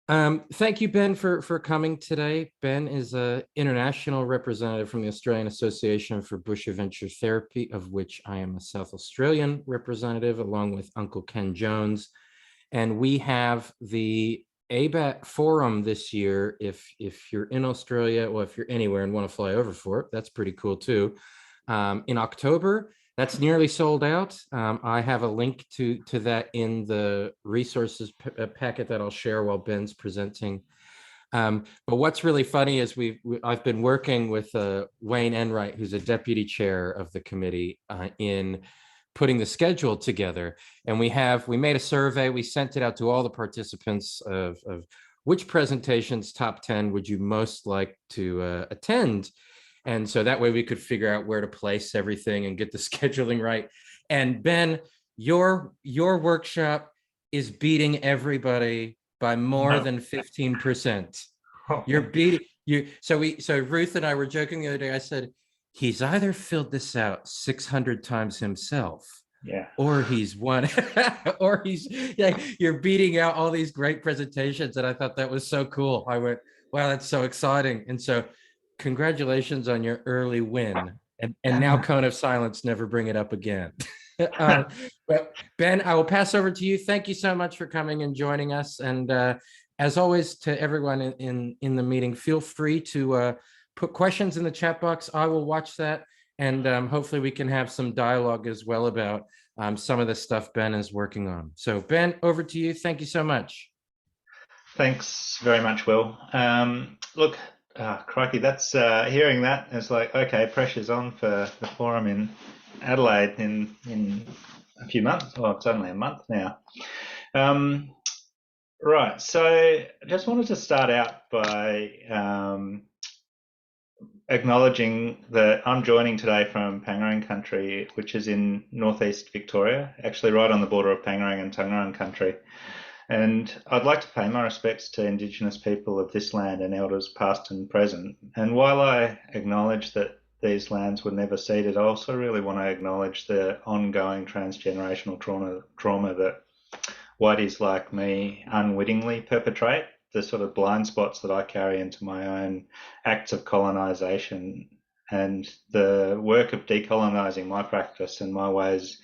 Thank you, Ben, for coming today. Ben is an international representative from the Australian Association for Bush Adventure Therapy, of which I am a South Australian representative, along with Uncle Ken Jones. And we have the ABAT Forum this year. If you're in Australia or if you're anywhere and want to fly over for it, that's pretty cool too. In October. That's nearly sold out. I have a link to that in the resources packet that I'll share while Ben's presenting. But what's really funny is I've been working with Wayne Enright, who's a deputy chair of the committee, in putting the schedule together. And we made a survey. We sent it out to all the participants of which presentations, top 10, would you most like to attend? And so that way we could figure out where to place everything and get the scheduling right. And Ben, your workshop is beating everybody by more than 15%. You're beating you. So Ruth and I were joking the other day. I said, he's either filled this out 600 times himself. Yeah. Or he's won, or you're beating out all these great presentations. And I thought that was so cool. I went, wow, that's so exciting. And so congratulations on your early win. And now Cone of Silence, never bring it up again. But Ben, I will pass over to you. Thank you so much for coming and joining us. And as always, to everyone in the meeting, feel free to put questions in the chat box. I will watch that. And hopefully we can have some dialogue as well about some of the stuff Ben is working on. So Ben, over to you. Thank you so much. Thanks very much, Will. Look, crikey, that's hearing that is like, okay, pressure's on for the forum in Adelaide in a few months. Oh, it's only a month now. Right, so I just wanted to start out by acknowledging that I'm joining today from Pangarang country, which is in northeast Victoria, actually right on the border of Pangarang and Tangarang country. And I'd like to pay my respects to Indigenous people of this land and elders past and present. And while I acknowledge that these lands were never ceded, I also really want to acknowledge the ongoing transgenerational trauma that whiteys like me unwittingly perpetrate, the sort of blind spots that I carry into my own acts of colonisation. And the work of decolonising my practice and my ways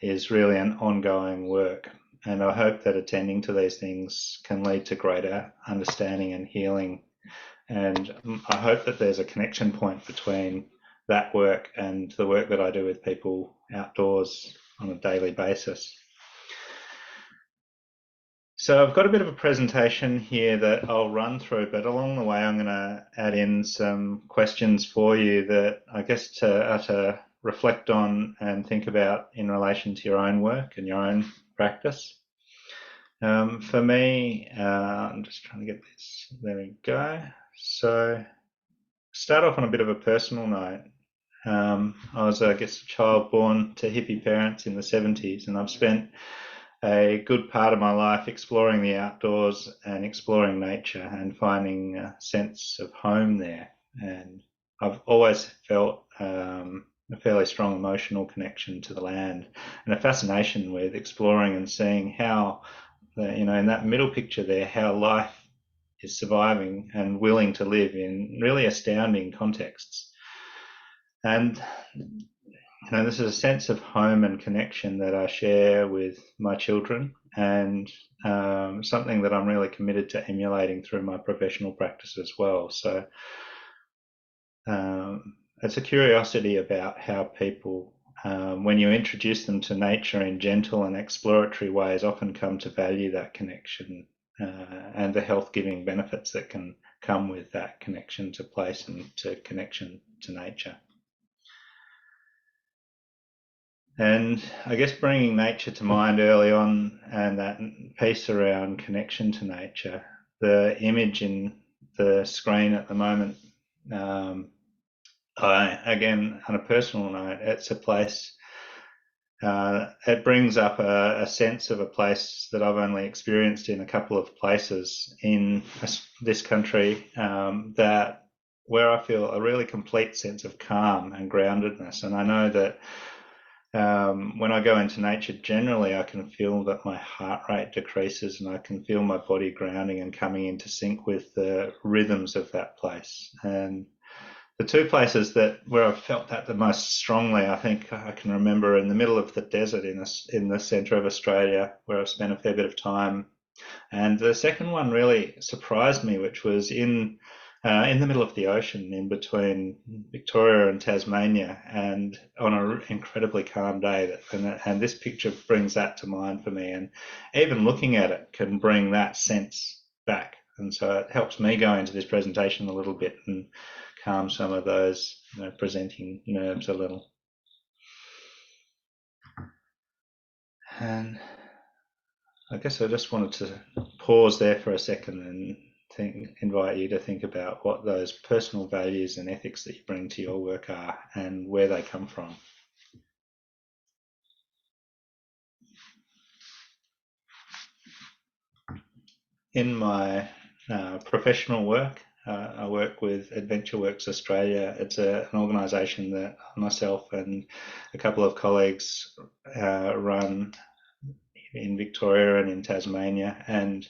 is really an ongoing work. And I hope that attending to these things can lead to greater understanding and healing. And I hope that there's a connection point between that work and the work that I do with people outdoors on a daily basis. So I've got a bit of a presentation here that I'll run through, but along the way I'm going to add in some questions for you that I guess to reflect on and think about in relation to your own work and your own practice. For me, I'm just trying to get this, there we go. So start off on a bit of a personal note. I was, I guess, a child born to hippie parents in the 70s, and I've spent a good part of my life exploring the outdoors and exploring nature and finding a sense of home there. And I've always felt a fairly strong emotional connection to the land and a fascination with exploring and seeing how, in that middle picture there, how life is surviving and willing to live in really astounding contexts. And this is a sense of home and connection that I share with my children, and something that I'm really committed to emulating through my professional practice as well. So it's a curiosity about how people, when you introduce them to nature in gentle and exploratory ways, often come to value that connection and the health-giving benefits that can come with that connection to place and to connection to nature. And I guess bringing nature to mind early on, and that piece around connection to nature, the image in the screen at the moment, again, on a personal note, it's a place, it brings up a sense of a place that I've only experienced in a couple of places in this country, where I feel a really complete sense of calm and groundedness. And I know that when I go into nature, generally I can feel that my heart rate decreases, and I can feel my body grounding and coming into sync with the rhythms of that place. And the two places where I've felt that the most strongly, I think I can remember in the middle of the desert in the centre of Australia, where I've spent a fair bit of time. And the second one really surprised me, which was in the middle of the ocean, in between Victoria and Tasmania, and on an incredibly calm day. And this picture brings that to mind for me. And even looking at it can bring that sense back. And so it helps me go into this presentation a little bit and calm some of those presenting nerves a little. And I guess I just wanted to pause there for a second and invite you to think about what those personal values and ethics that you bring to your work are and where they come from. In my professional work, I work with Adventure Works Australia. It's an organisation that myself and a couple of colleagues run in Victoria and in Tasmania, and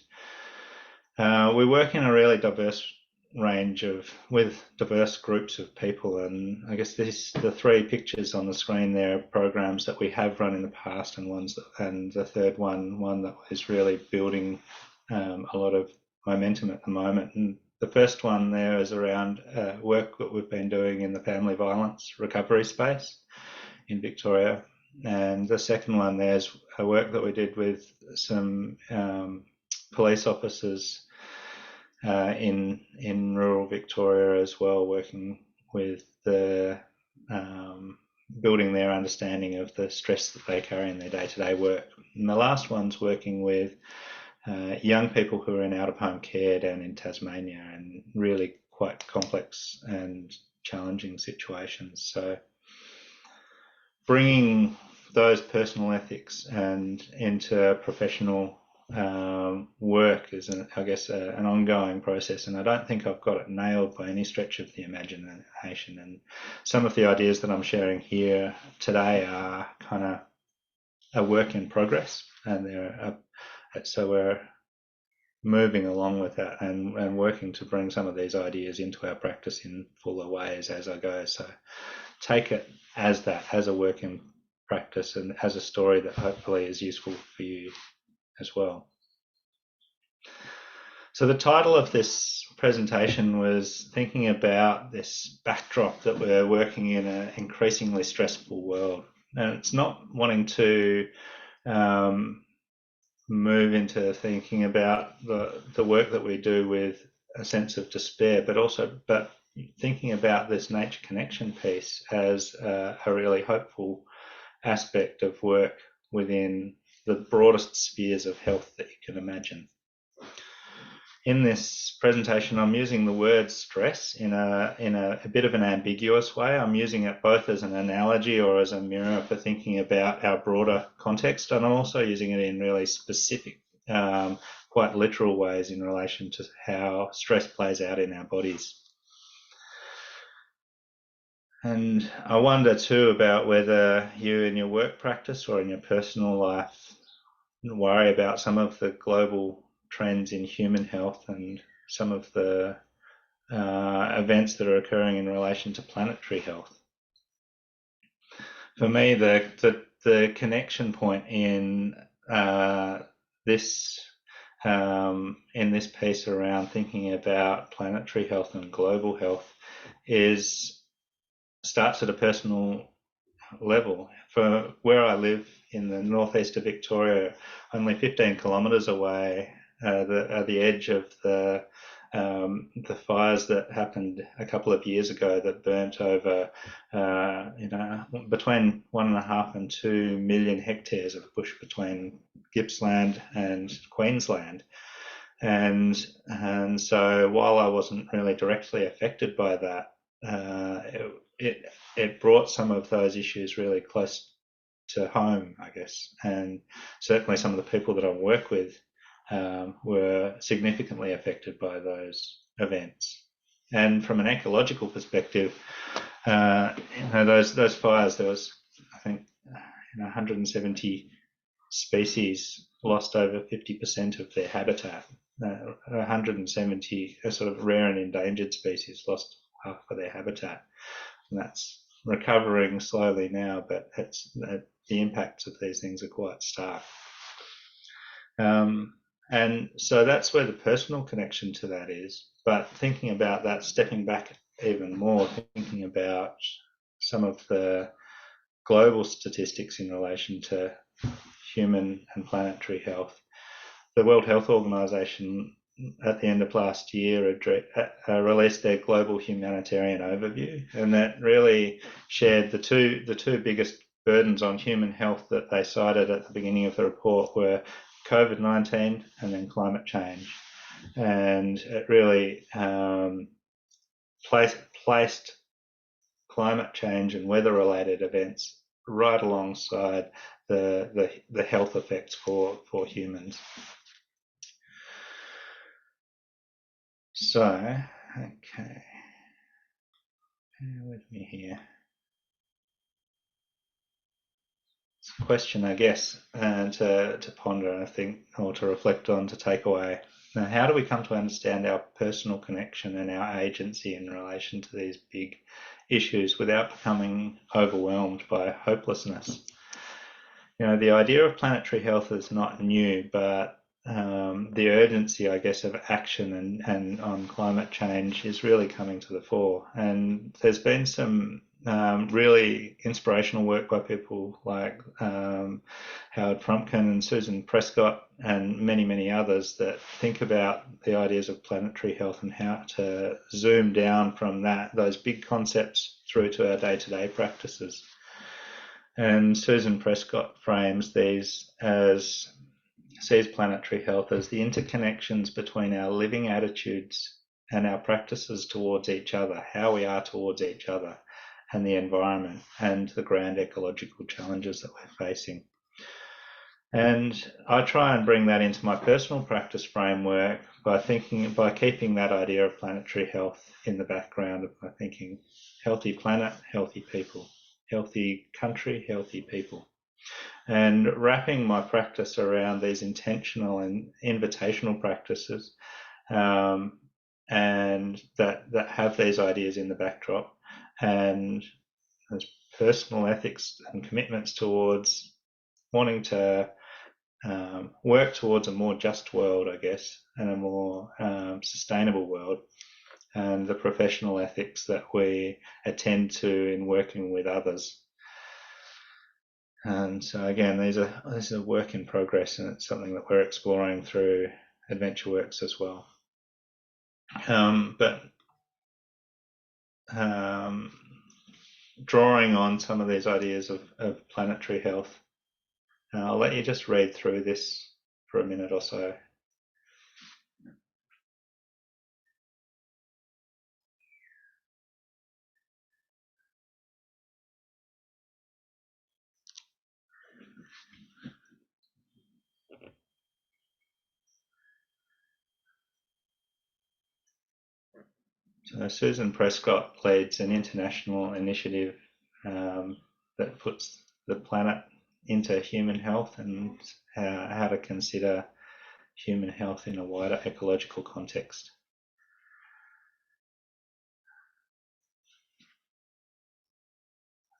we work in a really diverse range with diverse groups of people. And I guess the three pictures on the screen there are programs that we have run in the past, and the third one that is really building a lot of momentum at the moment. And the first one there is around work that we've been doing in the family violence recovery space in Victoria. And the second one there's a work that we did with some police officers in rural Victoria as well, working with the building their understanding of the stress that they carry in their day-to-day work. And the last one's working with young people who are in out-of-home care down in Tasmania, and really quite complex and challenging situations. So bringing those personal ethics and into professional work is, I guess, an ongoing process, and I don't think I've got it nailed by any stretch of the imagination. And some of the ideas that I'm sharing here today are kind of a work in progress, and so we're moving along with that and working to bring some of these ideas into our practice in fuller ways as I go. So take it as that, as a work in practice, and as a story that hopefully is useful for you as well. So the title of this presentation was thinking about this backdrop that we're working in an increasingly stressful world. And it's not wanting to move into thinking about the work that we do with a sense of despair, but thinking about this nature connection piece as a really hopeful aspect of work within the broadest spheres of health that you can imagine. In this presentation, I'm using the word stress in a bit of an ambiguous way. I'm using it both as an analogy or as a mirror for thinking about our broader context, and I'm also using it in really specific, quite literal ways in relation to how stress plays out in our bodies. And I wonder too about whether you in your work practice or in your personal life worry about some of the global trends in human health and some of the events that are occurring in relation to planetary health. For me, the connection point in this piece around thinking about planetary health and global health starts at a personal level. For where I live in the northeast of Victoria, only 15 kilometres away, at the edge of the fires that happened a couple of years ago that burnt over between 1.5 and 2 million hectares of bush between Gippsland and Queensland. And so while I wasn't really directly affected by that, it brought some of those issues really close to home, I guess. And certainly some of the people that I work with were significantly affected by those events. And from an ecological perspective, those fires, there was, I think, 170 species lost over 50% of their habitat. 170 sort of rare and endangered species lost half of their habitat. And that's recovering slowly now, but the impacts of these things are quite stark. And so that's where the personal connection to that is. But thinking about that, stepping back even more, thinking about some of the global statistics in relation to human and planetary health. The World Health Organization at the end of last year released their global humanitarian overview, and that really shared the two biggest burdens on human health that they cited at the beginning of the report were COVID-19 and then climate change. And it really placed climate change and weather-related events right alongside the health effects for humans. So, okay, bear with me here. It's a question, I guess, to ponder, I think, or to reflect on, to take away. Now, how do we come to understand our personal connection and our agency in relation to these big issues without becoming overwhelmed by hopelessness? You know, the idea of planetary health is not new, but the urgency, I guess, of action and on climate change is really coming to the fore. And there's been some really inspirational work by people like Howard Frumkin and Susan Prescott and many, many others that think about the ideas of planetary health and how to zoom down from those big concepts through to our day-to-day practices. And Susan Prescott frames these sees planetary health as the interconnections between our living attitudes and our practices towards each other, how we are towards each other and the environment and the grand ecological challenges that we're facing. And I try and bring that into my personal practice framework by keeping that idea of planetary health in the background of my thinking. Healthy planet, healthy people. Healthy country, healthy people. And wrapping my practice around these intentional and invitational practices and that have these ideas in the backdrop, and those personal ethics and commitments towards wanting to work towards a more just world, I guess, and a more sustainable world, and the professional ethics that we attend to in working with others. And so again, this is a work in progress, and it's something that we're exploring through AdventureWorks as well. But drawing on some of these ideas of planetary health, I'll let you just read through this for a minute or so. So Susan Prescott leads an international initiative that puts the planet into human health and how to consider human health in a wider ecological context.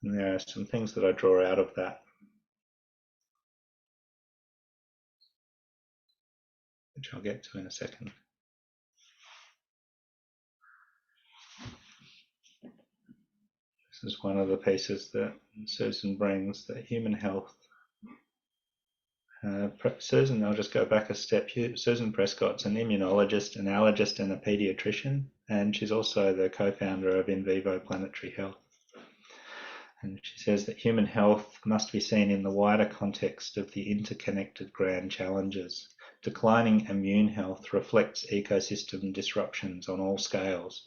And there are some things that I draw out of that, which I'll get to in a second. This is one of the pieces that Susan brings, that human health. Susan, I'll just go back a step here. Susan Prescott's an immunologist, an allergist and a paediatrician, and she's also the co-founder of In Vivo Planetary Health. And she says that human health must be seen in the wider context of the interconnected grand challenges. Declining immune health reflects ecosystem disruptions on all scales.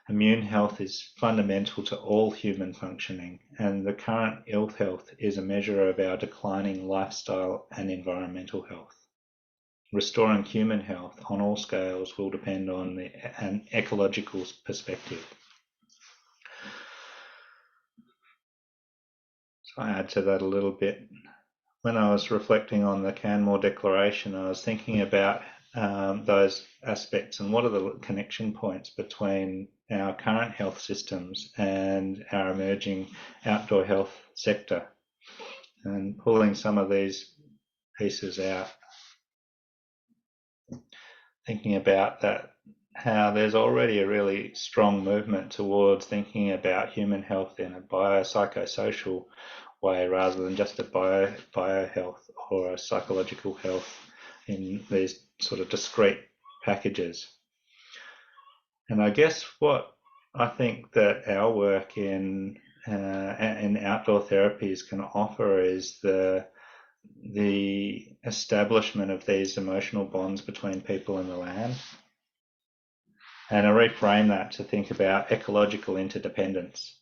Immune health is fundamental to all human functioning, and the current ill health is a measure of our declining lifestyle and environmental health. Restoring human health on all scales will depend on an ecological perspective. So I add to that a little bit. When I was reflecting on the Canmore Declaration, I was thinking about those aspects and what are the connection points between our current health systems and our emerging outdoor health sector, and pulling some of these pieces out, thinking about that, how there's already a really strong movement towards thinking about human health in a biopsychosocial way rather than just a biohealth or a psychological health in these sort of discrete packages. And I guess what I think that our work in outdoor therapies can offer is the establishment of these emotional bonds between people and the land. And I reframe that to think about ecological interdependence.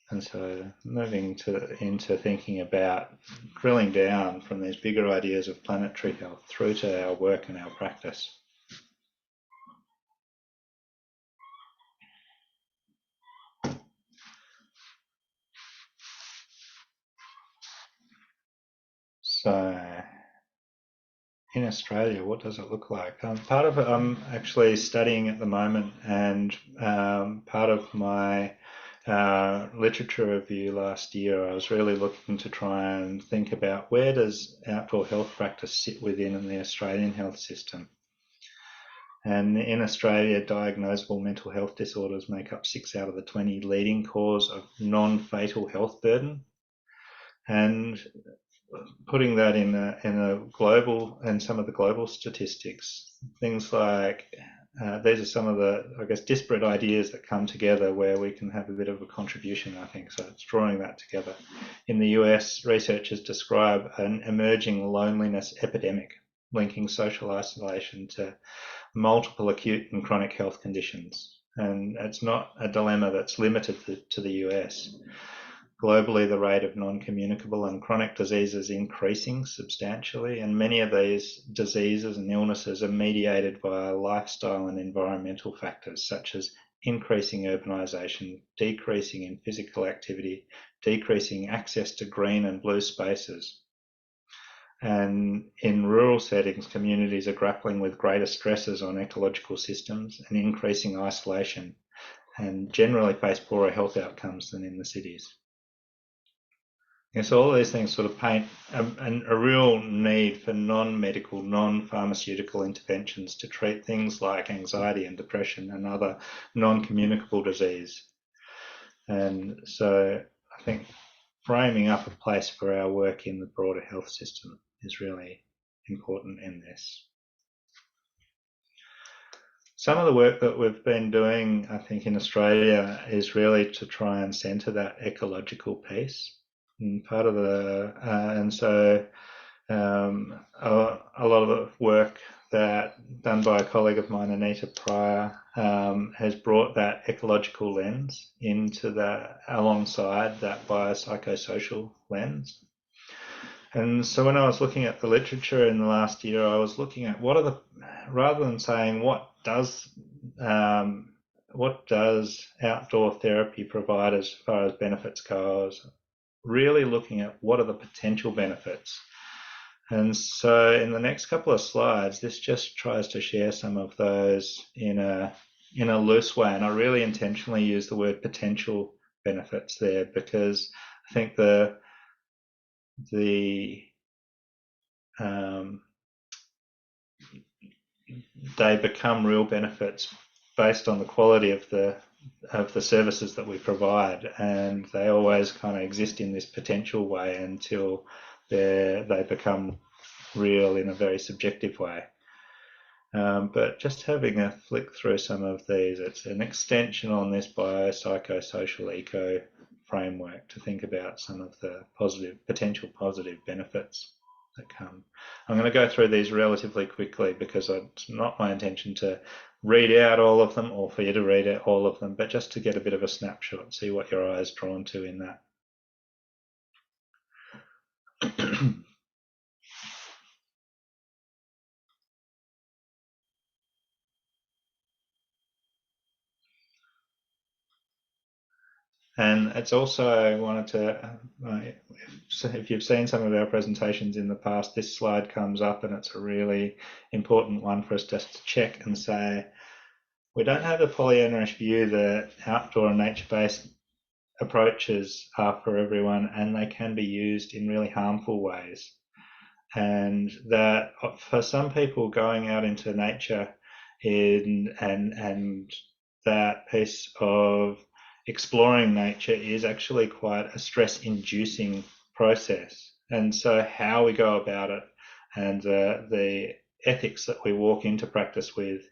And so moving into thinking about drilling down from these bigger ideas of planetary health through to our work and our practice. So in Australia, what does it look like? Part of it I'm actually studying at the moment, and part of my literature review last year, I was really looking to try and think about where does outdoor health practice sit within the Australian health system. And in Australia, diagnosable mental health disorders make up 6 out of the 20 leading cause of non-fatal health burden. And putting that in a global, and some of the global statistics, things like these are some of the, I guess, disparate ideas that come together where we can have a bit of a contribution, I think. So it's drawing that together. In the US, researchers describe an emerging loneliness epidemic linking social isolation to multiple acute and chronic health conditions. And it's not a dilemma that's limited to the US. Globally, the rate of non-communicable and chronic diseases is increasing substantially, and many of these diseases and illnesses are mediated by lifestyle and environmental factors such as increasing urbanisation, decreasing in physical activity, decreasing access to green and blue spaces. And in rural settings, communities are grappling with greater stresses on ecological systems and increasing isolation, and generally face poorer health outcomes than in the cities. And so all of these things sort of paint a real need for non-medical, non-pharmaceutical interventions to treat things like anxiety and depression and other non-communicable disease. And so I think framing up a place for our work in the broader health system is really important in this. Some of the work that we've been doing, I think, in Australia is really to try and centre that ecological piece. And part of the a lot of the work that done by a colleague of mine, Anita Pryor, has brought that ecological lens into that alongside that biopsychosocial lens. And so when I was looking at the literature in the last year, I was looking at what are the, rather than saying what does outdoor therapy provide as far as benefits goes, really looking at what are the potential benefits. And so in the next couple of slides, this just tries to share some of those in a loose way. And I really intentionally use the word potential benefits there because I think they become real benefits based on the quality of the services that we provide, and they always kind of exist in this potential way until they become real in a very subjective way. But just having a flick through some of these, it's an extension on this biopsychosocial eco framework to think about some of the potential positive benefits that come. I'm going to go through these relatively quickly because it's not my intention to read out all of them or for you to read out all of them, but just to get a bit of a snapshot, see what your eye is drawn to in that. And it's also, I wanted to, if you've seen some of our presentations in the past, this slide comes up and it's a really important one for us just to check and say, we don't have the polyanalyst view that outdoor and nature-based approaches are for everyone, and they can be used in really harmful ways. And that for some people, going out into nature and that piece of exploring nature is actually quite a stress-inducing process. And so how we go about it and the ethics that we walk into practice with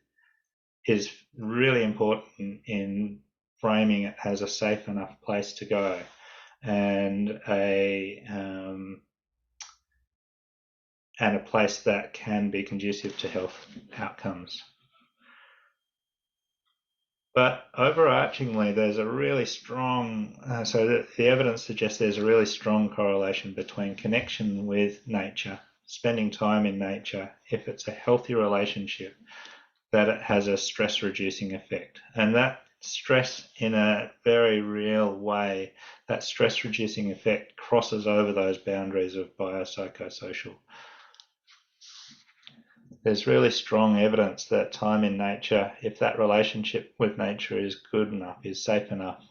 is really important in framing it as a safe enough place to go and a place that can be conducive to health outcomes. But overarchingly, there's a really strong, so the evidence suggests there's a really strong correlation between connection with nature, spending time in nature, if it's a healthy relationship, that it has a stress reducing effect. And that stress, in a very real way, that stress reducing effect crosses over those boundaries of biopsychosocial. There's really strong evidence that time in nature, if that relationship with nature is good enough, is safe enough,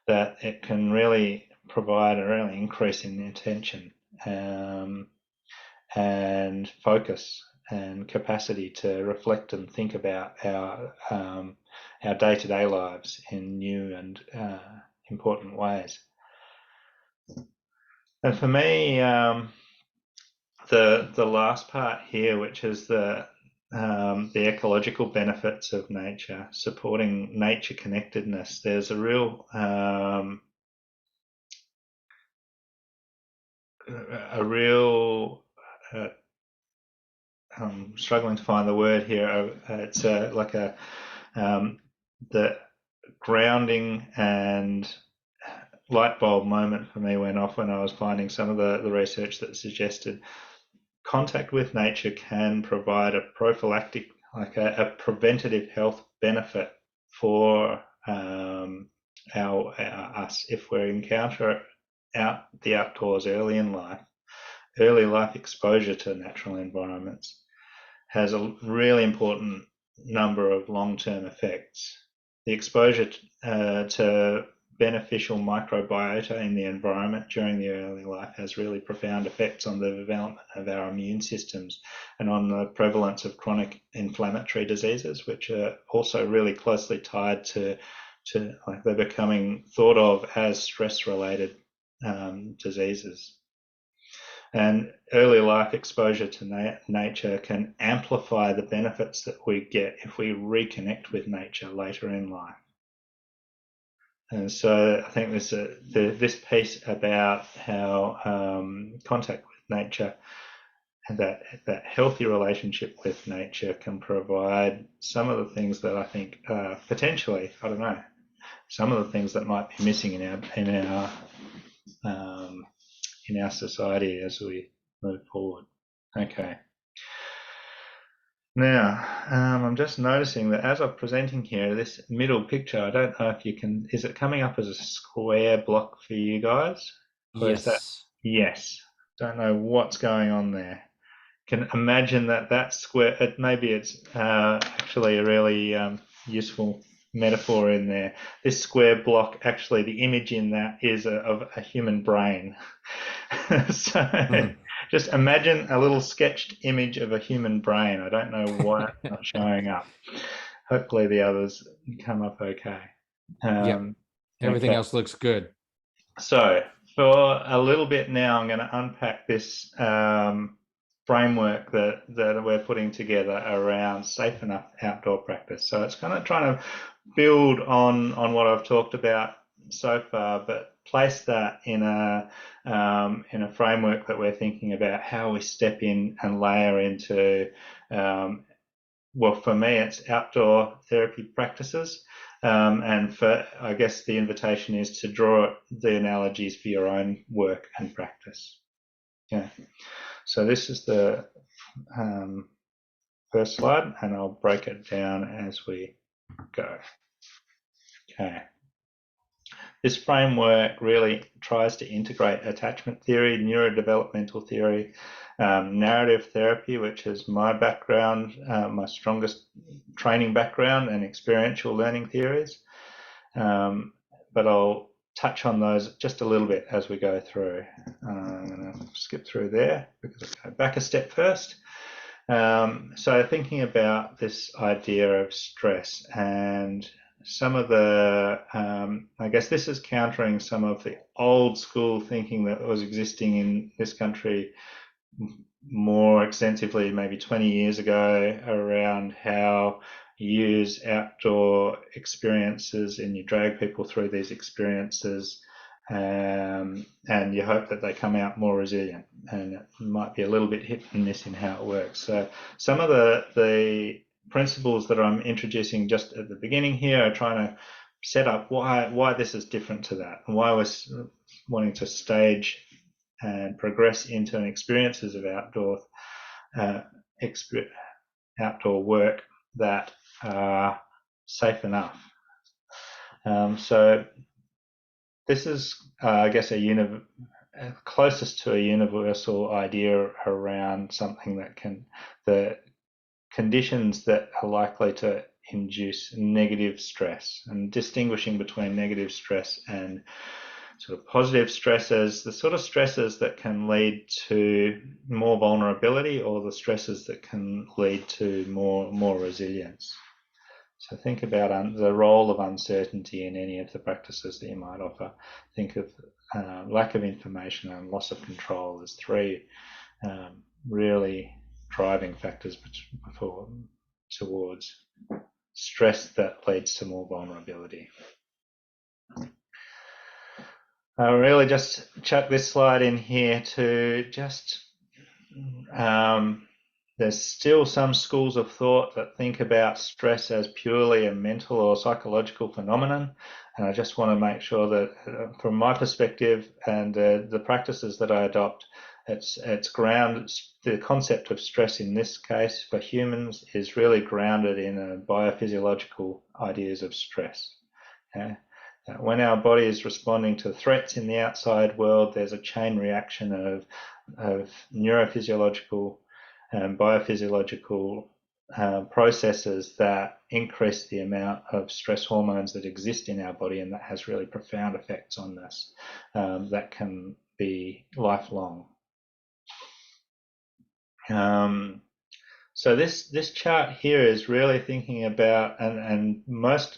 that it can really provide a really increase in attention and focus and capacity to reflect and think about our day-to-day lives in new and important ways. And for me, the last part here, which is the ecological benefits of nature, supporting nature connectedness. There's a real I'm struggling to find the word here. It's like the grounding and light bulb moment for me went off when I was finding some of the research that suggested contact with nature can provide a prophylactic, like a preventative health benefit for us if we encounter the outdoors early in life. Early life exposure to natural environments has a really important number of long-term effects. The exposure to beneficial microbiota in the environment during the early life has really profound effects on the development of our immune systems and on the prevalence of chronic inflammatory diseases, which are also really closely tied to like they're becoming thought of as stress-related diseases. And early life exposure to nature can amplify the benefits that we get if we reconnect with nature later in life. And so I think this piece about how contact with nature and that healthy relationship with nature can provide some of the things that I think potentially, I don't know, some of the things that might be missing in our society as we move forward. Okay. Now, I'm just noticing that as I'm presenting here, this middle picture, I don't know if you can, is it coming up as a square block for you guys? Or Yes. is that, yes. Don't know what's going on there. Can imagine that square, maybe it's actually a really useful metaphor in there. This square block, actually the image in that is of a human brain. So just imagine a little sketched image of a human brain. I don't know why it's not showing up. Hopefully the others come up okay. Yep. Everything else looks good. So for a little bit now, I'm going to unpack this framework that we're putting together around safe enough outdoor practice. So it's kind of trying to build on what I've talked about so far, but place that in a framework that we're thinking about how we step in and layer into, well, for me, it's outdoor therapy practices. And I guess the invitation is to draw the analogies for your own work and practice. Yeah. So this is the first slide, and I'll break it down as we go. Okay. this framework really tries to integrate attachment theory, neurodevelopmental theory, narrative therapy, which is my background, my strongest training background, and experiential learning theories. But I'll touch on those just a little bit as we go through. I'm going to skip through there because I'll go back a step first. So thinking about this idea of stress and some of the, I guess this is countering some of the old school thinking that was existing in this country more extensively maybe 20 years ago around how you use outdoor experiences and you drag people through these experiences, and you hope that they come out more resilient, and it might be a little bit hit and miss in how it works. So some of the principles that I'm introducing just at the beginning here are trying to set up why this is different to that, and why we're wanting to stage and progress into an experiences of outdoor work that are safe enough. So this is, I guess, closest to a universal idea around something the conditions that are likely to induce negative stress, and distinguishing between negative stress and sort of positive stresses, the sort of stresses that can lead to more vulnerability, or the stresses that can lead to more resilience. So think about the role of uncertainty in any of the practices that you might offer. Think of lack of information and loss of control as three really driving factors towards stress that leads to more vulnerability. I'll really just chuck this slide in here to just, there's still some schools of thought that think about stress as purely a mental or psychological phenomenon. And I just want to make sure that from my perspective and the practices that I adopt, it's grounded, the concept of stress in this case for humans is really grounded in biophysiological ideas of stress. Okay? When our body is responding to threats in the outside world, there's a chain reaction of neurophysiological and biophysiological processes that increase the amount of stress hormones that exist in our body, and that has really profound effects on us that can be lifelong. So this chart here is really thinking about, and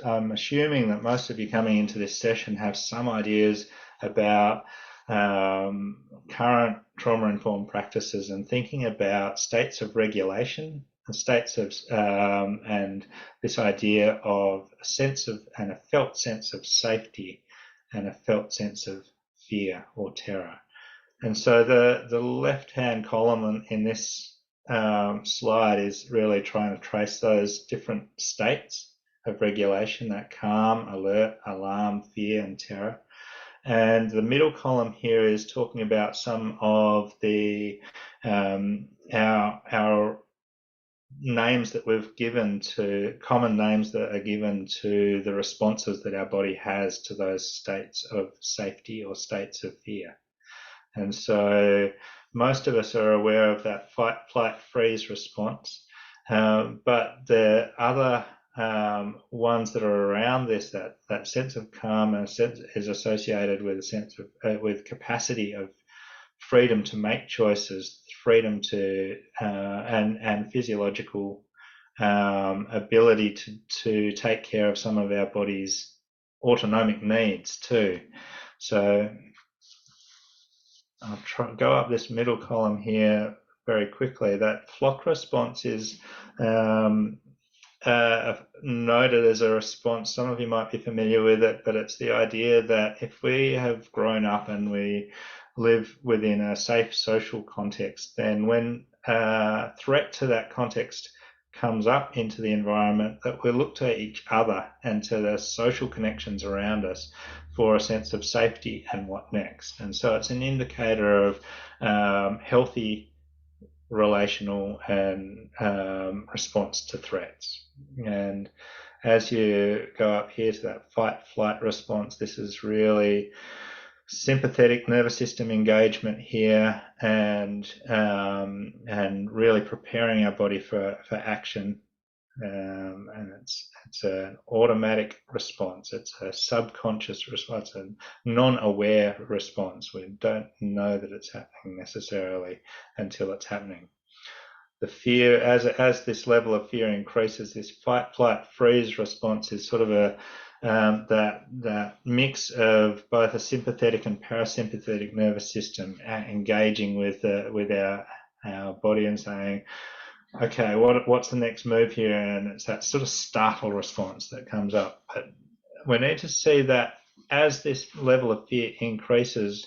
I'm assuming that most of you coming into this session have some ideas about current trauma-informed practices, and thinking about states of regulation and states of and this idea of a sense of and a felt sense of safety and a felt sense of fear or terror. And so the left-hand column in this slide is really trying to trace those different states of regulation, that calm, alert, alarm, fear, and terror. And the middle column here is talking about some of the our names that we've given to, common names that are given to the responses that our body has to those states of safety or states of fear. And so most of us are aware of that fight, flight, freeze response, but the other ones that are around this, that sense of calm and sense is associated with a sense of with capacity of freedom to make choices, freedom to and physiological ability to take care of some of our body's autonomic needs too. So I'll go up this middle column here very quickly. That flock response is noted as a response. Some of you might be familiar with it, but it's the idea that if we have grown up and we live within a safe social context, then when a threat to that context comes up into the environment, that we look to each other and to the social connections around us for a sense of safety and what next. And so it's an indicator of healthy relational and response to threats. And as you go up here to that fight-flight response, this is really sympathetic nervous system engagement here, and really preparing our body for action. And it's an automatic response. It's a subconscious response, a non-aware response. We don't know that it's happening necessarily until it's happening. The fear, as this level of fear increases, this fight, flight, freeze response is sort of a that mix of both a sympathetic and parasympathetic nervous system engaging with our body and saying, okay, what's the next move here? And it's that sort of startle response that comes up. But we need to see that as this level of fear increases,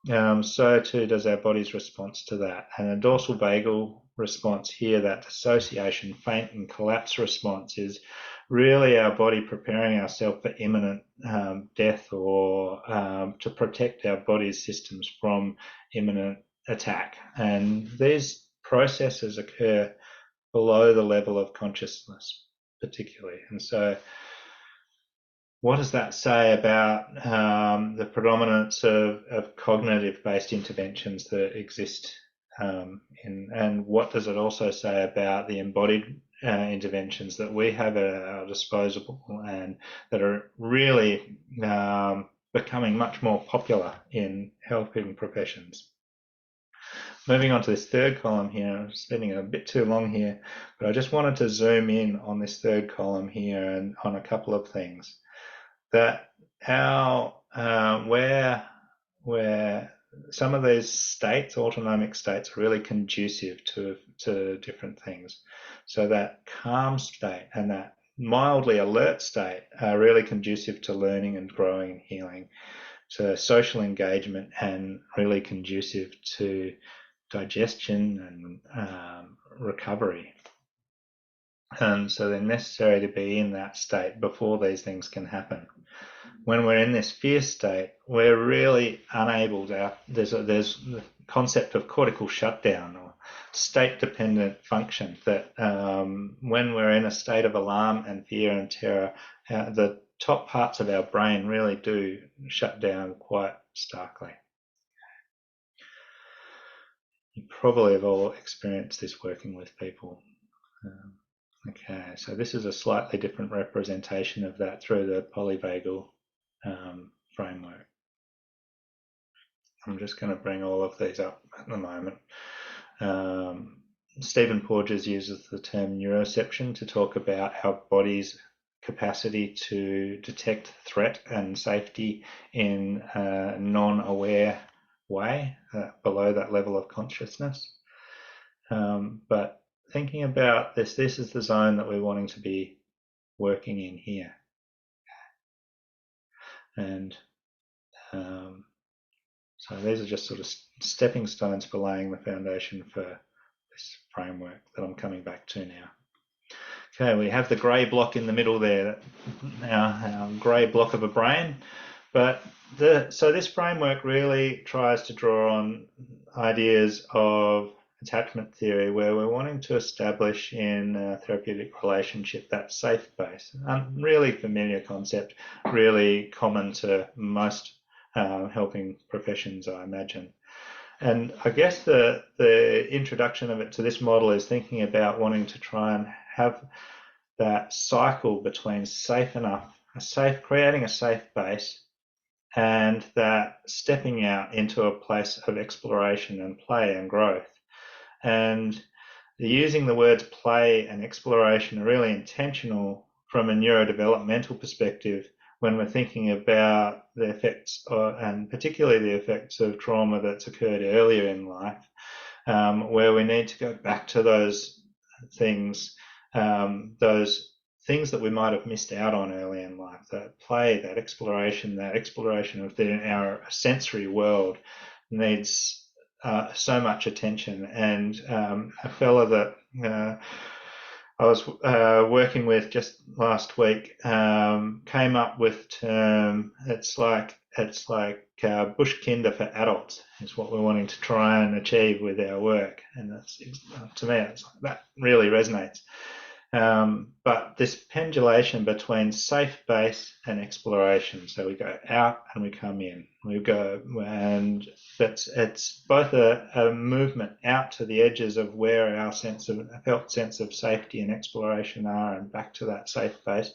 so too does our body's response to that. And a dorsal vagal response here, that dissociation, faint and collapse response, is really our body preparing ourselves for imminent death, or to protect our body's systems from imminent attack. And these processes occur below the level of consciousness, particularly. And so what does that say about the predominance of cognitive-based interventions that exist, and what does it also say about the embodied interventions that we have at our disposal, and that are really becoming much more popular in helping professions? Moving on to this third column here, I'm spending a bit too long here, but I just wanted to zoom in on this third column here and on a couple of things. That where some of these states, autonomic states, are really conducive to different things. So that calm state and that mildly alert state are really conducive to learning and growing and healing, to social engagement, and really conducive to digestion and recovery. And so they're necessary to be in that state before these things can happen. When we're in this fear state, we're really unable to. There's the concept of cortical shutdown, or state-dependent function, that when we're in a state of alarm and fear and terror, the top parts of our brain really do shut down quite starkly. You probably have all experienced this working with people. Okay, so this is a slightly different representation of that through the polyvagal framework. I'm just going to bring all of these up at the moment. Stephen Porges uses the term neuroception to talk about our body's capacity to detect threat and safety in a non-aware way, below that level of consciousness. But thinking about this is the zone that we're wanting to be working in here. And so these are just sort of stepping stones for laying the foundation for this framework that I'm coming back to now. Okay, we have the grey block in the middle there, our grey block of a brain. But so this framework really tries to draw on ideas of attachment theory, where we're wanting to establish in a therapeutic relationship that safe base. Really familiar concept, really common to most helping professions, I imagine. And I guess the introduction of it to this model is thinking about wanting to try and have that cycle between creating a safe base, and that stepping out into a place of exploration and play and growth. And using the words play and exploration are really intentional from a neurodevelopmental perspective when we're thinking about the effects, and particularly the effects of trauma that's occurred earlier in life, where we need to go back to those things that we might have missed out on early in life. That play, that exploration of our sensory world needs so much attention. And a fella that I was working with just last week came up with term. It's like bush kinder for adults is what we're wanting to try and achieve with our work. And that's, to me, it's like, that really resonates. But this pendulation between safe base and exploration. So we go out and we come in. We go, and it's both a movement out to the edges of where our felt sense of safety and exploration are, and back to that safe base.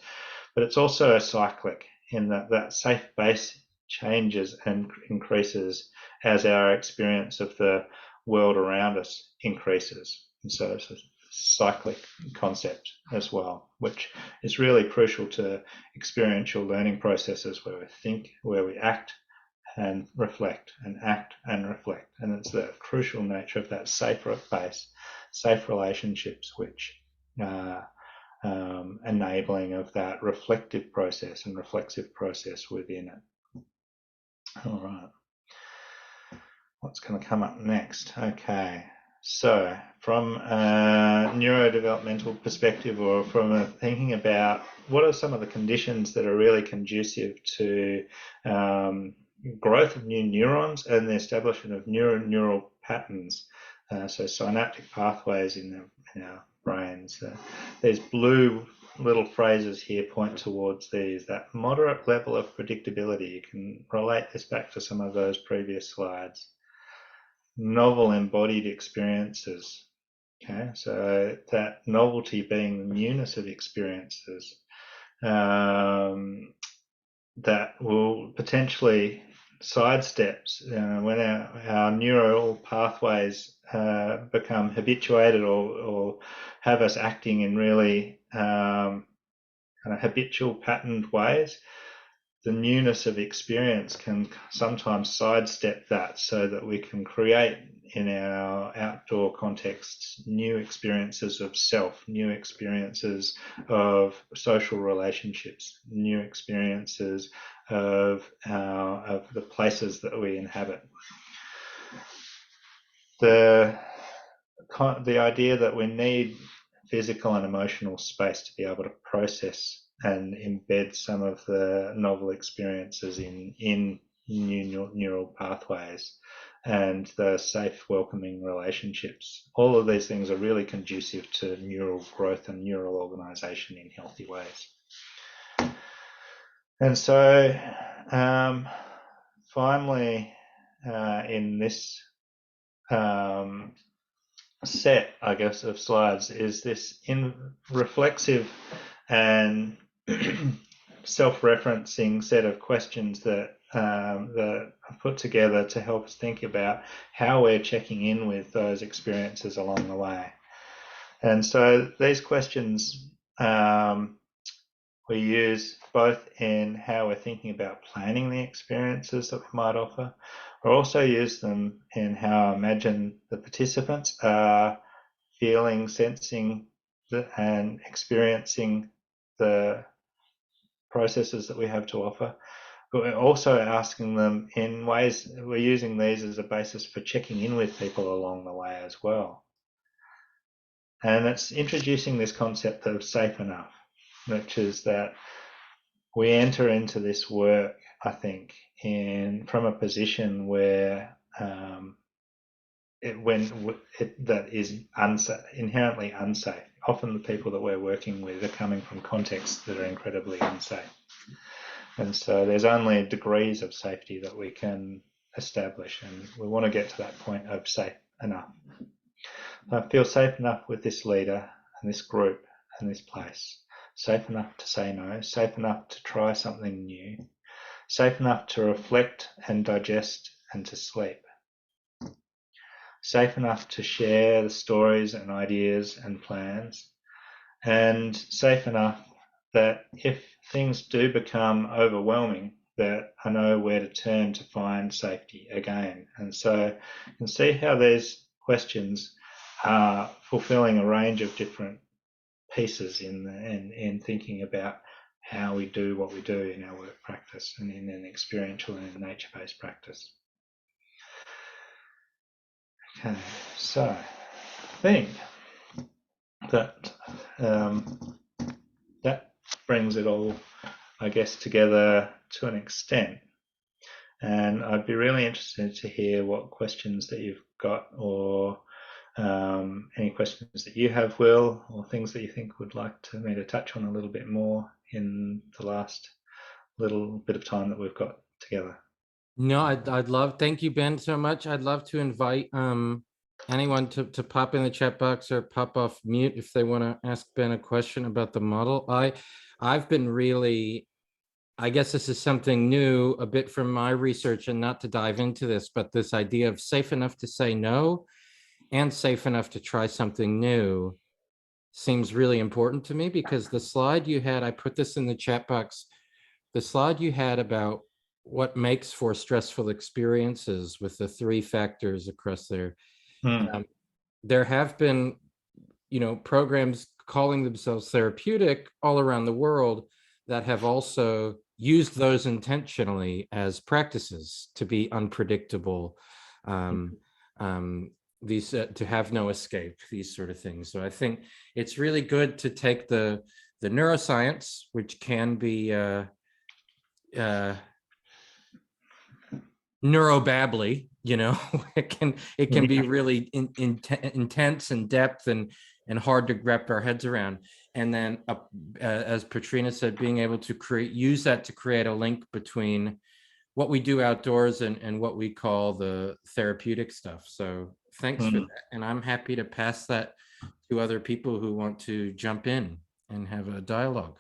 But it's also a cyclic in that safe base changes and increases as our experience of the world around us increases. And so it's a cyclic concept as well, which is really crucial to experiential learning processes where we think, where we act and reflect, and act and reflect. And it's the crucial nature of that safe base, safe relationships, which enabling of that reflective process and reflexive process within it. All right. What's going to come up next? Okay. So from a neurodevelopmental perspective, or from a thinking about what are some of the conditions that are really conducive to growth of new neurons and the establishment of neural patterns, so synaptic pathways in our brains. These blue little phrases here point towards these, that moderate level of predictability. You can relate this back to some of those previous slides. Novel embodied experiences. Okay, so that novelty being the newness of experiences that will potentially sidestep when our neural pathways become habituated or have us acting in really kind of habitual patterned ways. The newness of experience can sometimes sidestep that, so that we can create in our outdoor contexts new experiences of self, new experiences of social relationships, new experiences of the places that we inhabit. The idea that we need physical and emotional space to be able to process and embed some of the novel experiences in new neural pathways, and the safe, welcoming relationships. All of these things are really conducive to neural growth and neural organization in healthy ways. And so finally, in this set, I guess, of slides is this reflexive and self-referencing set of questions that I've put together to help us think about how we're checking in with those experiences along the way. And so these questions we use both in how we're thinking about planning the experiences that we might offer. We also use them in how I imagine the participants are feeling, sensing, and experiencing the processes that we have to offer. But we're also asking them in ways, we're using these as a basis for checking in with people along the way as well. And it's introducing this concept of safe enough, which is that we enter into this work, I think, from a position where that is inherently unsafe. Often the people that we're working with are coming from contexts that are incredibly unsafe. And so there's only degrees of safety that we can establish, and we want to get to that point of safe enough. I feel safe enough with this leader and this group and this place. Safe enough to say no, safe enough to try something new, safe enough to reflect and digest and to sleep. Safe enough to share the stories and ideas and plans, and safe enough that if things do become overwhelming, that I know where to turn to find safety again. And so you can see how these questions are fulfilling a range of different pieces in thinking about how we do what we do in our work practice and in an experiential and nature-based practice. Okay, so I think that that brings it all, I guess, together to an extent. And I'd be really interested to hear what questions that you've got, or any questions that you have, Will, or things that you think would like me to touch on a little bit more in the last little bit of time that we've got together. No, I'd love, thank you, Ben, so much. I'd love to invite anyone to pop in the chat box or pop off mute if they want to ask Ben a question about the model. I've been really, I guess this is something new, a bit from my research, and not to dive into this, but this idea of safe enough to say no and safe enough to try something new seems really important to me, because the slide you had, I put this in the chat box, the slide you had about what makes for stressful experiences with the 3 factors across there. There have been, programs calling themselves therapeutic all around the world that have also used those intentionally as practices to be unpredictable, these to have no escape, these sort of things. So I think it's really good to take the neuroscience, which can be neurobabbly, it can be really intense and depth and hard to wrap our heads around. And then as Patrina said, being able to use that to create a link between what we do outdoors and what we call the therapeutic stuff. So thanks for that. And I'm happy to pass that to other people who want to jump in and have a dialogue.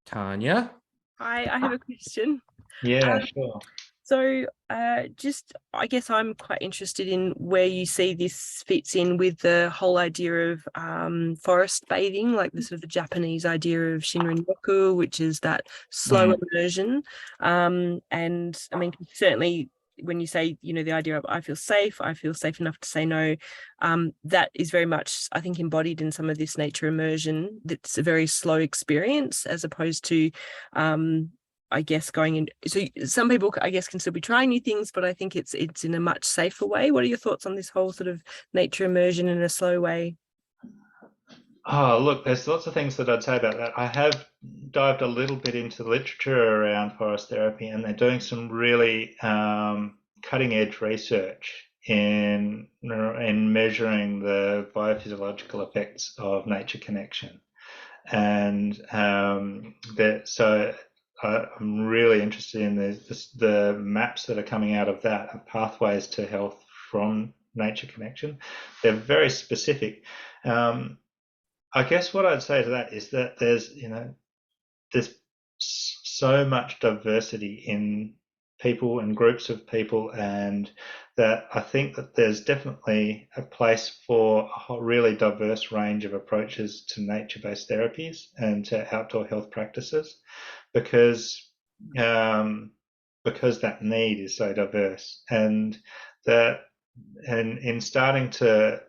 Tanya? Hi, I have a question. Yeah, sure. So I guess I'm quite interested in where you see this fits in with the whole idea of forest bathing, like the sort of the Japanese idea of Shinrin-yoku, which is that slow immersion. And I mean, certainly when you say, the idea of I feel safe enough to say no, that is very much, I think, embodied in some of this nature immersion. That's a very slow experience, as opposed to I guess going in. So some people, I guess, can still be trying new things, but I think it's in a much safer way. What are your thoughts on this whole sort of nature immersion in a slow way? Oh, look, there's lots of things that I'd say about that. I have dived a little bit into the literature around forest therapy, and they're doing some really cutting edge research in measuring the biophysiological effects of nature connection. And so I'm really interested in the maps that are coming out of that, of pathways to health from nature connection. They're very specific. I guess what I'd say to that is that there's so much diversity in people and groups of people, and that I think that there's definitely a place for a really diverse range of approaches to nature-based therapies and to outdoor health practices, because that need is so diverse, and in starting to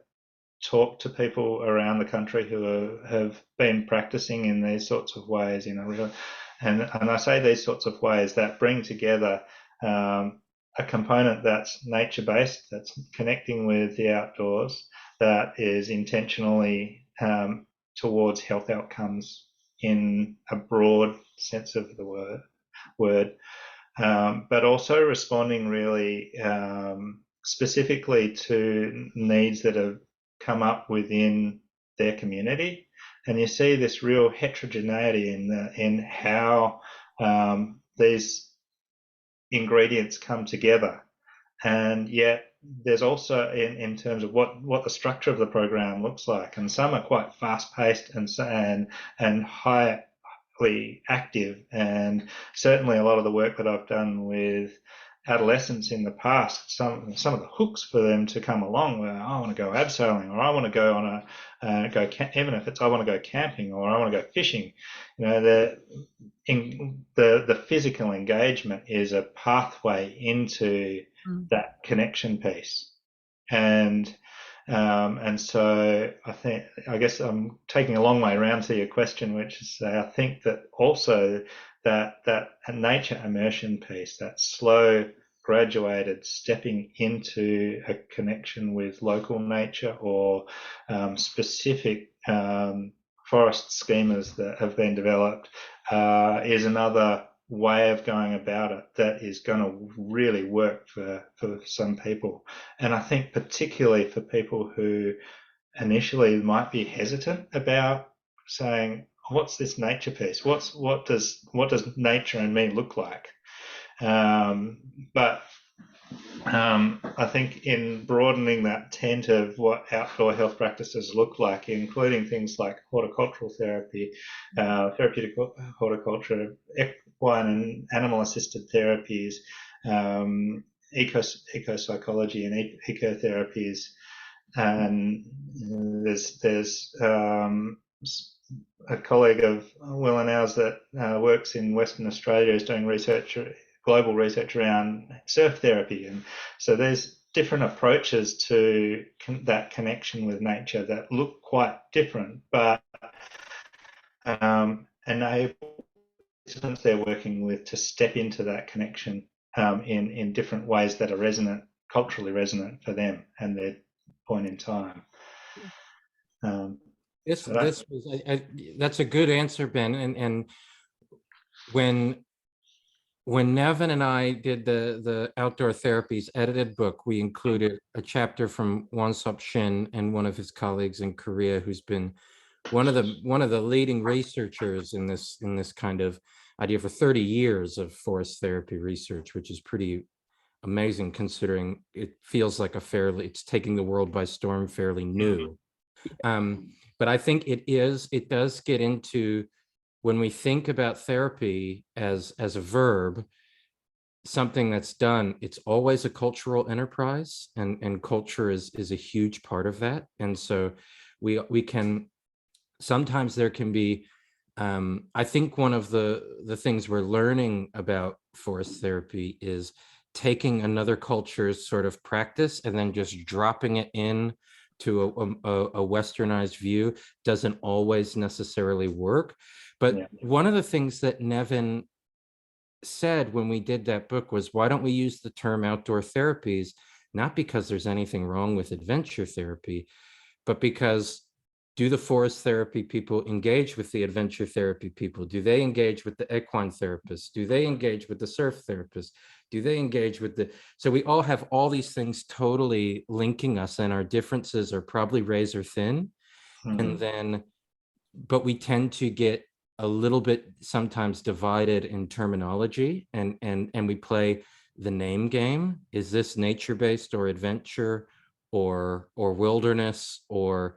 talk to people around the country who have been practicing in these sorts of ways, and I say these sorts of ways that bring together a component that's nature-based, that's connecting with the outdoors, that is intentionally towards health outcomes in a broad sense of the word, but also responding really specifically to needs that have come up within their community. And you see this real heterogeneity in how these ingredients come together. And yet there's also in terms of what the structure of the program looks like, and some are quite fast-paced and highly active, and certainly a lot of the work that I've done with adolescents in the past, some of the hooks for them to come along where I want to go abseiling, or I want to go on even if it's I want to go camping, or I want to go fishing. The physical engagement is a pathway into that connection piece, and so I guess I'm taking a long way around to your question, which is I think that also that nature immersion piece, that slow, graduated stepping into a connection with local nature or specific forest schemas that have been developed, is another way of going about it that is going to really work for some people. And I think particularly for people who initially might be hesitant about saying, what's this nature piece? What does nature and me look like? But I think in broadening that tent of what outdoor health practices look like, including things like horticultural therapy, therapeutic horticulture, equine and animal-assisted therapies, ecopsychology and ecotherapies, and there's a colleague of Will and ours that works in Western Australia is doing global research around surf therapy, and so there's different approaches to that connection with nature that look quite different, but enable participants they're working with to step into that connection in different ways that are culturally resonant for them and their point in time. That's a good answer, Ben. And when Nevin and I did the Outdoor Therapies edited book, we included a chapter from Wonsup Shin and one of his colleagues in Korea, who's been one of the leading researchers in this kind of idea for 30 years of forest therapy research, which is pretty amazing considering it feels like it's taking the world by storm, fairly new. But I think it does get into, when we think about therapy as a verb, something that's done, it's always a cultural enterprise, and culture is a huge part of that. And so we can, sometimes there can be, I think one of the things we're learning about forest therapy is taking another culture's sort of practice and then just dropping it in to a westernized view doesn't always necessarily work. But one of the things that Nevin said when we did that book was, why don't we use the term outdoor therapies? Not because there's anything wrong with adventure therapy, but because, do the forest therapy people engage with the adventure therapy people? Do they engage with the equine therapists? Do they engage with the surf therapists? Do they engage with so we all have all these things totally linking us, and our differences are probably razor thin. And then, but we tend to get a little bit sometimes divided in terminology, and we play the name game. Is this nature-based or adventure or wilderness or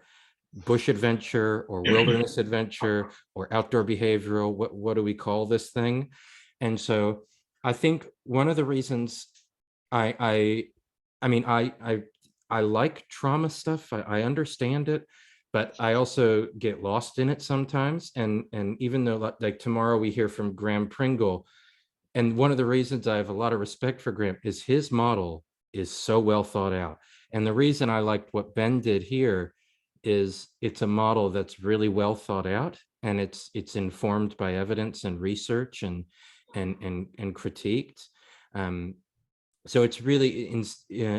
bush adventure or wilderness adventure or outdoor behavioral? What do we call this thing? And so I think one of the reasons I like trauma stuff, I understand it, but I also get lost in it sometimes. And even though, like tomorrow we hear from Graham Pringle, and one of the reasons I have a lot of respect for Graham is his model is so well thought out. And the reason I liked what Ben did here is it's a model that's really well thought out, and it's informed by evidence and research and critiqued. So it's really,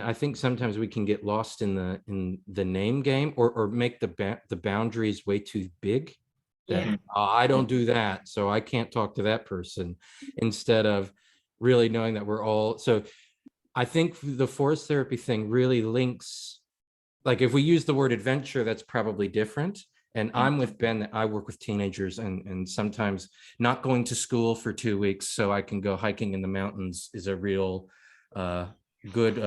I think sometimes we can get lost in the name game, or make the boundaries way too big. That I don't do that, so I can't talk to that person, instead of really knowing that we're all. So I think the forest therapy thing really links. Like if we use the word adventure, that's probably different. And I'm with Ben that I work with teenagers, and sometimes not going to school for 2 weeks so I can go hiking in the mountains is a real good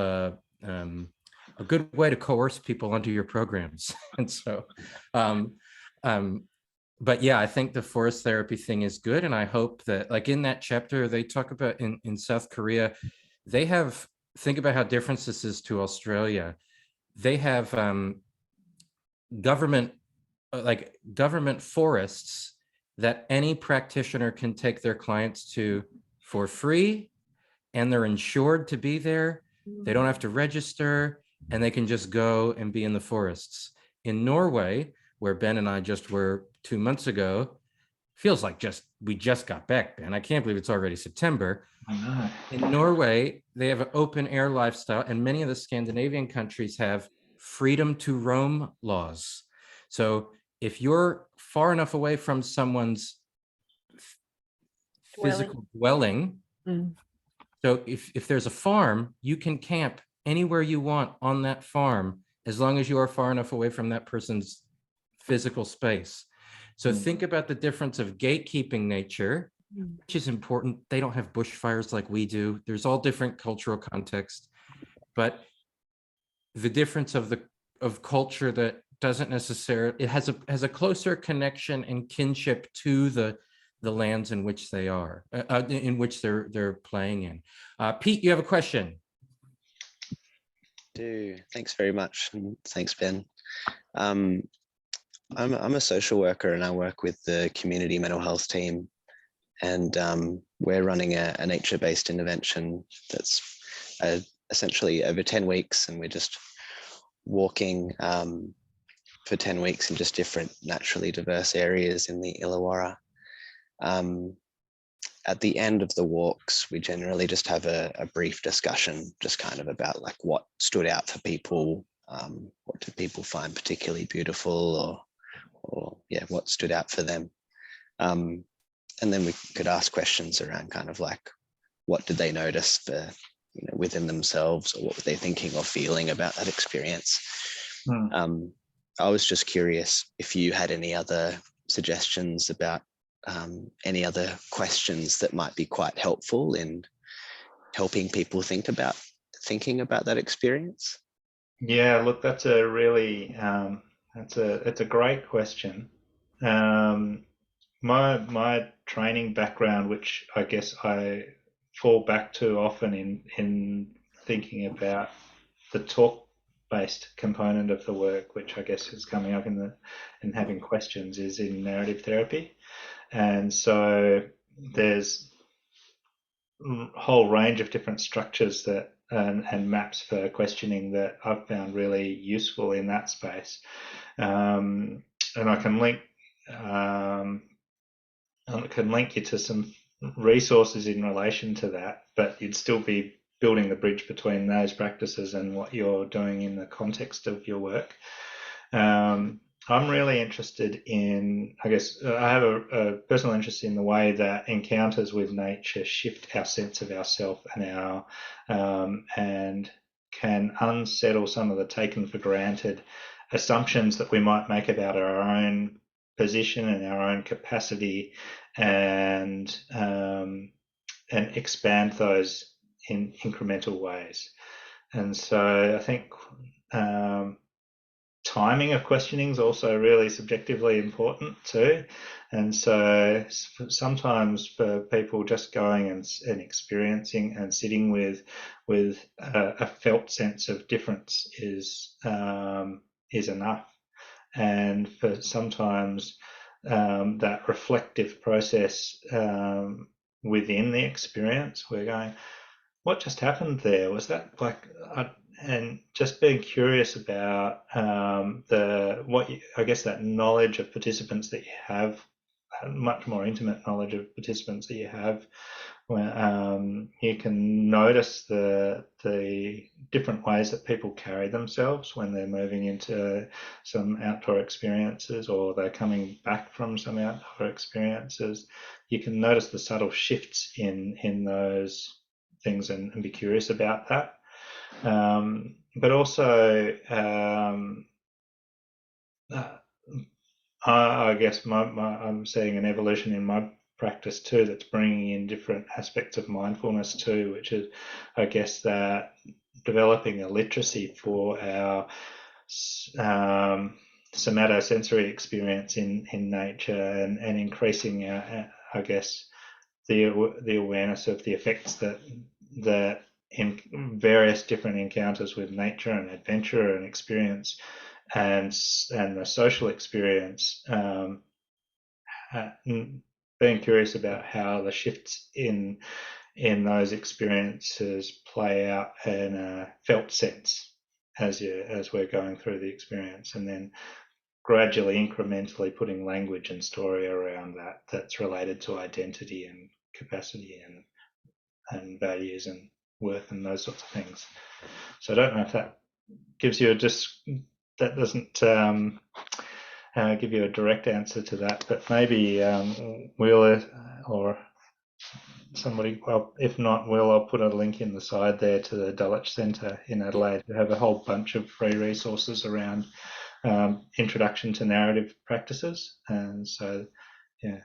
a good way to coerce people onto your programs. And so, but yeah, I think the forest therapy thing is good. And I hope that, like in that chapter, they talk about in South Korea, they have, think about how different this is to Australia. They have government forests that any practitioner can take their clients to for free, and they're insured to be there. They don't have to register, and they can just go and be in the forests. In Norway, where Ben and I just were 2 months ago, feels like we just got back, Ben. I can't believe it's already September. I know. In Norway, they have an open air lifestyle, and many of the Scandinavian countries have freedom to roam laws. So if you're far enough away from someone's physical dwelling. So if there's a farm, you can camp anywhere you want on that farm, as long as you are far enough away from that person's physical space. So think about the difference of gatekeeping nature, which is important. They don't have bushfires like we do. There's all different cultural context, but the difference of culture that doesn't necessarily, it has a closer connection and kinship to the lands in which they are, in which they're playing in. Pete, you have a question? Thanks very much. And thanks, Ben. I'm a social worker and I work with the community mental health team. And we're running a nature-based intervention that's essentially over 10 weeks. And we're just walking for 10 weeks in just different naturally diverse areas in the Illawarra. At the end of the walks, we generally just have a brief discussion, just kind of about like what stood out for people, what did people find particularly beautiful, or yeah, what stood out for them. And then we could ask questions around kind of like, what did they notice for, within themselves, or what were they thinking or feeling about that experience? I was just curious if you had any other suggestions about any other questions that might be quite helpful in helping people thinking about that experience. Yeah, look, that's a really it's a great question. My training background, which I guess I fall back to often in thinking about the talk-based component of the work, which I guess is coming up in having questions, is in narrative therapy. And so there's a whole range of different structures that and maps for questioning that I've found really useful in that space. And I can link you to some resources in relation to that, but you'd still be building the bridge between those practices and what you're doing in the context of your work. I'm really interested in, I guess, I have a personal interest in the way that encounters with nature shift our sense of ourself and and can unsettle some of the taken for granted assumptions that we might make about our own position and our own capacity, and expand those in incremental ways. And so I think timing of questioning is also really subjectively important too. And so sometimes for people, just going and experiencing and sitting with a felt sense of difference is enough. And for sometimes that reflective process within the experience, we're going, what just happened there? Was that like, and just being curious about I guess that knowledge of participants that you have, much more intimate knowledge of participants that you have, when you can notice the different ways that people carry themselves when they're moving into some outdoor experiences, or they're coming back from some outdoor experiences. You can notice the subtle shifts in those things and be curious about that. But also, I guess I'm seeing an evolution in my practice too, that's bringing in different aspects of mindfulness too, which is, I guess, that developing a literacy for our somatosensory experience in nature, and increasing our, I guess, the awareness of the effects that in various different encounters with nature and adventure and experience and the social experience, being curious about how the shifts in those experiences play out in a felt sense as we're going through the experience, and then gradually, incrementally putting language and story around that's related to identity and capacity and values and worth and those sorts of things. So I don't know if that gives you that doesn't give you a direct answer to that, but maybe Wheeler or somebody, well, if not, I'll put a link in the side there to the Dulwich Centre in Adelaide, who have a whole bunch of free resources around introduction to narrative practices. And so, yeah,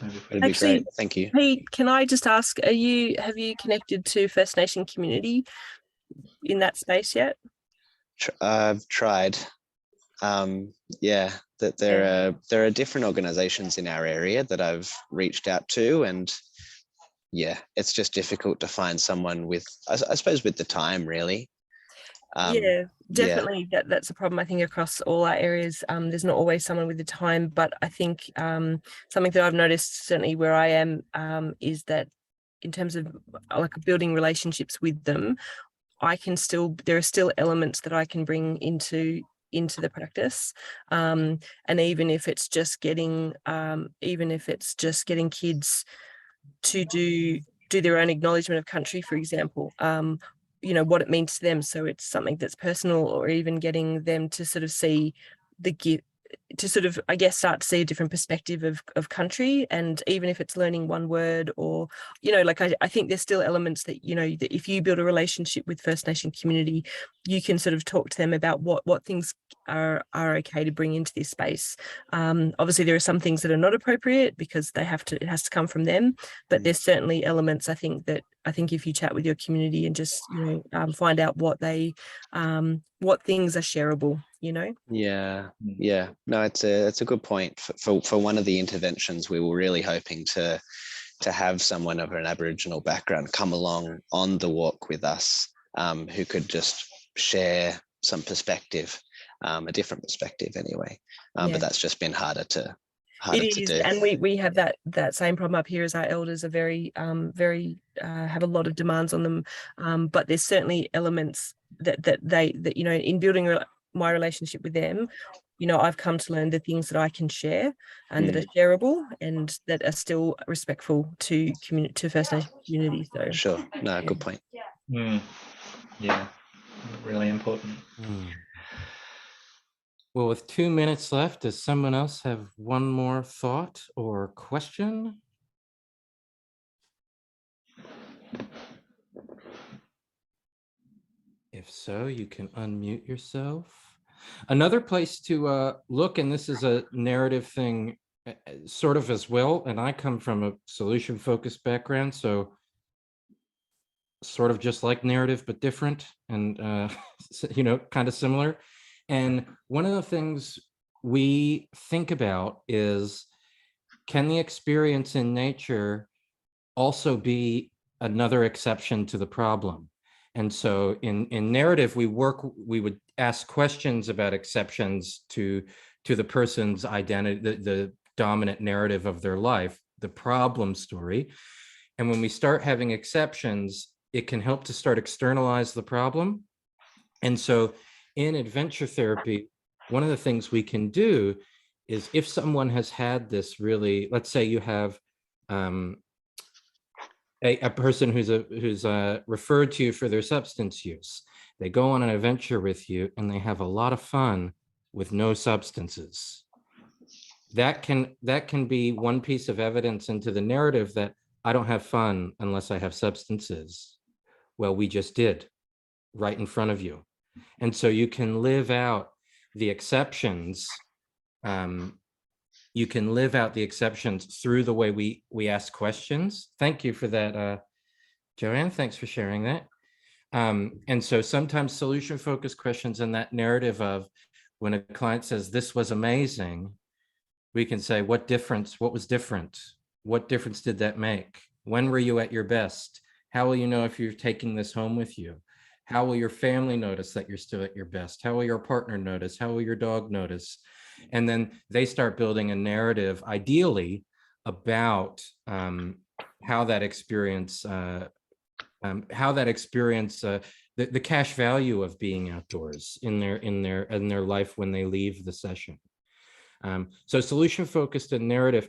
maybe if we That'd be Actually, great. Thank you. Pete, can I just ask, have you connected to First Nation community in that space yet? I've tried. Yeah, that there are different organizations in our area that I've reached out to, and yeah, it's just difficult to find someone with, I suppose, with the time, really. Yeah, definitely. That's a problem, I think, across all our areas. There's not always someone with the time, but I think something that I've noticed, certainly where I am, is that in terms of like building relationships with them, there are still elements that I can bring into the practice, and even if it's just getting kids to do their own acknowledgement of country, for example, what it means to them, so it's something that's personal, or even getting them to sort of see to sort of, I guess, start to see a different perspective of country. And even if it's learning one word, or, like I think there's still elements that, that if you build a relationship with First Nation community, you can sort of talk to them about what things are okay to bring into this space. Obviously, there are some things that are not appropriate because it has to come from them. But there's certainly elements, I think if you chat with your community and just, find out what things are shareable, Yeah. No, it's a good point. For one of the interventions, we were really hoping to have someone of an Aboriginal background come along on the walk with us, who could just share some perspective, a different perspective anyway. But that's just been harder to do. And we have that same problem up here, as our elders are very have a lot of demands on them, but there's certainly elements that in building my relationship with them, I've come to learn the things that I can share and that are shareable and that are still respectful to First Nation community. So sure, no, good point. Yeah, really important. Well, with 2 minutes left, does someone else have one more thought or question? If so, you can unmute yourself. Another place to look, and this is a narrative thing sort of as well, and I come from a solution-focused background, so sort of just like narrative, but different and, kind of similar. And one of the things we think about is, can the experience in nature also be another exception to the problem? And so in narrative, we would ask questions about exceptions to the person's identity, the dominant narrative of their life, the problem story. And when we start having exceptions, it can help to start externalize the problem. And so in adventure therapy, one of the things we can do is, if someone has had this really, let's say you have a person who's referred to you for their substance use, they go on an adventure with you and they have a lot of fun with no substances. That can be one piece of evidence into the narrative that I don't have fun unless I have substances. Well, we just did, right in front of you. And so you can live out the exceptions. You can live out the exceptions through the way we ask questions. Thank you for that, Joanne. Thanks for sharing that. And so sometimes solution-focused questions in that narrative of, when a client says, "This was amazing," we can say, what was different? What difference did that make? When were you at your best? How will you know if you're taking this home with you? How will your family notice that you're still at your best? How will your partner notice? How will your dog notice? And then they start building a narrative, ideally, about how that experience, the cash value of being outdoors in their life when they leave the session. So solution-focused and narrative,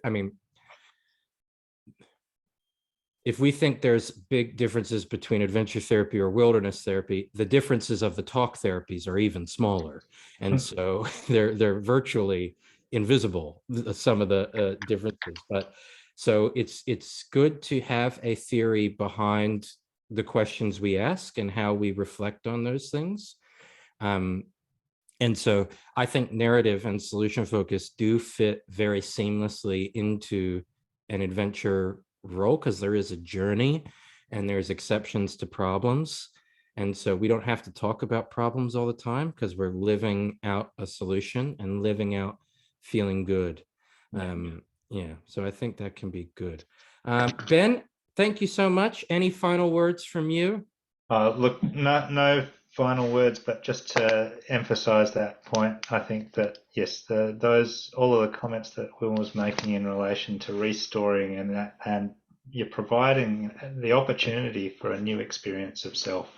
if we think there's big differences between adventure therapy or wilderness therapy, the differences of the talk therapies are even smaller. And so they're virtually invisible, some of the differences. But So it's good to have a theory behind the questions we ask and how we reflect on those things. And so I think narrative and solution focus do fit very seamlessly into an adventure role, because there is a journey and there's exceptions to problems. And so we don't have to talk about problems all the time, because we're living out a solution and living out feeling good. Yeah, so I think that can be good. Ben, thank you so much. Any final words from you? Look, no final words, but just to emphasize that point, I think that yes, all of the comments that Will was making in relation to restoring and you're providing the opportunity for a new experience of self,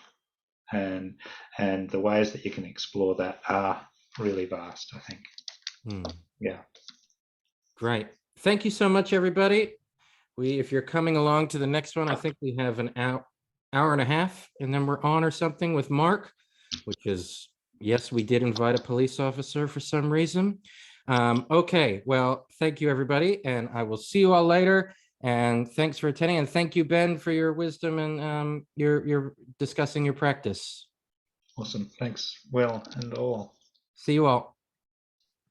and the ways that you can explore that are really vast, I think. Yeah. Great. Thank you so much, everybody. If you're coming along to the next one, I think we have an hour and a half, and then we're on or something with Mark, which is, yes, we did invite a police officer for some reason. Okay, well, thank you, everybody, and I will see you all later. And thanks for attending, and thank you, Ben, for your wisdom and your discussing your practice. Awesome. Thanks, Will, and all. See you all.